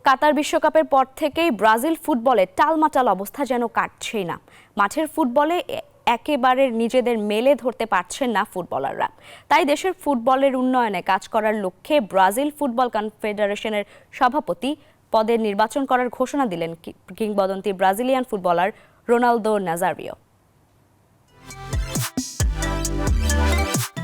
কাতার বিশ্বকাপের পর থেকেই ব্রাজিল ফুটবলে টালমাটাল অবস্থা যেন কাটছেই না। মাঠের ফুটবলে একেবারে নিজেদের মেলে ধরতে পারছেন না ফুটবলাররা। তাই দেশের ফুটবলের উন্নয়নে কাজ করার লক্ষ্যে ব্রাজিল ফুটবল কনফেডারেশনের সভাপতি পদে নির্বাচন করার ঘোষণা দিলেন কিংবদন্তি ব্রাজিলিয়ান ফুটবলার রোনালদো নাজারিও।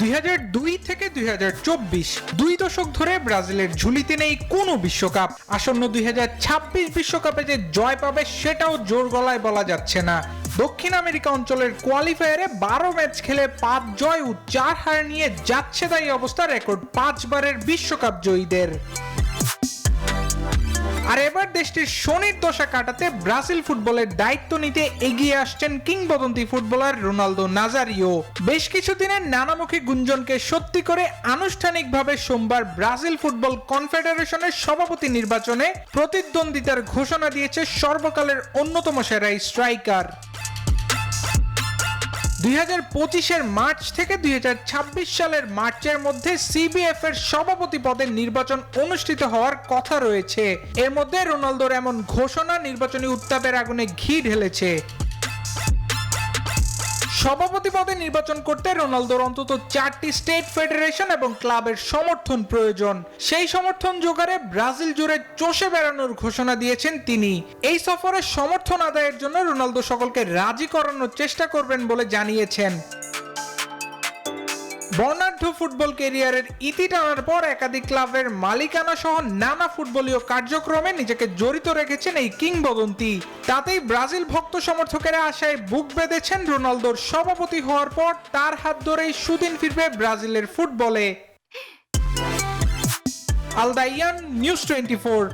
2002 থেকে 2024 দুই দশক ধরে ব্রাজিলের ঝুলিতে নেই কোনো বিশ্বকাপ। আসন্ন 2026 বিশ্বকাপে যে জয় পাবে সেটাও জোর গলায় বলা যাচ্ছে না। দক্ষিণ আমেরিকা অঞ্চলের কোয়ালিফায়ারে 12 ম্যাচ খেলে 5 জয় ও 4 হার নিয়ে যাচ্ছে তাই অবস্থা রেকর্ড 5 বারের বিশ্বকাপ জয়ীদের। আর এবার দেশটির শনির দশা কাটাতে ব্রাজিল ফুটবলের দায়িত্ব নিতে এগিয়ে আসছেন কিংবদন্তি ফুটবলার রোনালদো নাজারিও। বেশ কিছুদিনের নানামুখী গুঞ্জনকে সত্যি করে আনুষ্ঠানিকভাবে সোমবার ব্রাজিল ফুটবল কনফেডারেশনের সভাপতি নির্বাচনে প্রতিদ্বন্দ্বিতার ঘোষণা দিয়েছে সর্বকালের অন্যতম সেরা স্ট্রাইকার। 2025-এর মার্চ থেকে 2026 সালের মার্চের মধ্যে সিবিএফ এর সভাপতি পদের নির্বাচন অনুষ্ঠিত হওয়ার কথা রয়েছে। এর মধ্যে রোনালদোর এমন ঘোষণা নির্বাচনী উত্তাপের আগুনে ঘি ঢেলেছে। সভাপতি পদে নির্বাচন করতে রোনালদোর অন্তত 4টি স্টেট ফেডারেশন এবং ক্লাবের সমর্থন প্রয়োজন। সেই সমর্থন জোগাড়ে ব্রাজিল জুড়ে চষে বেড়ানোর ঘোষণা দিয়েছেন তিনি। এই সফরে সমর্থন আদায়ের জন্য রোনালদো সকলকে রাজি করানোর চেষ্টা করবেন বলে জানিয়েছেন। বর্ণাঢ্য ফুটবল ক্যারিয়ারের ইতি টানার পর একাধিক ক্লাবের মালিকানা সহ নানা ফুটবলীয় কার্যক্রমে নিজেকে জড়িত রেখেছেন এই কিংবদন্তি। তাতেই ব্রাজিল ভক্ত সমর্থকেরা আশায় বুক বেঁধেছেন রোনালদোর সভাপতি হওয়ার পর তার হাত ধরেই সুদিন ফিরবে ব্রাজিলের ফুটবলে। আলদাইয়ান, নিউজ 24।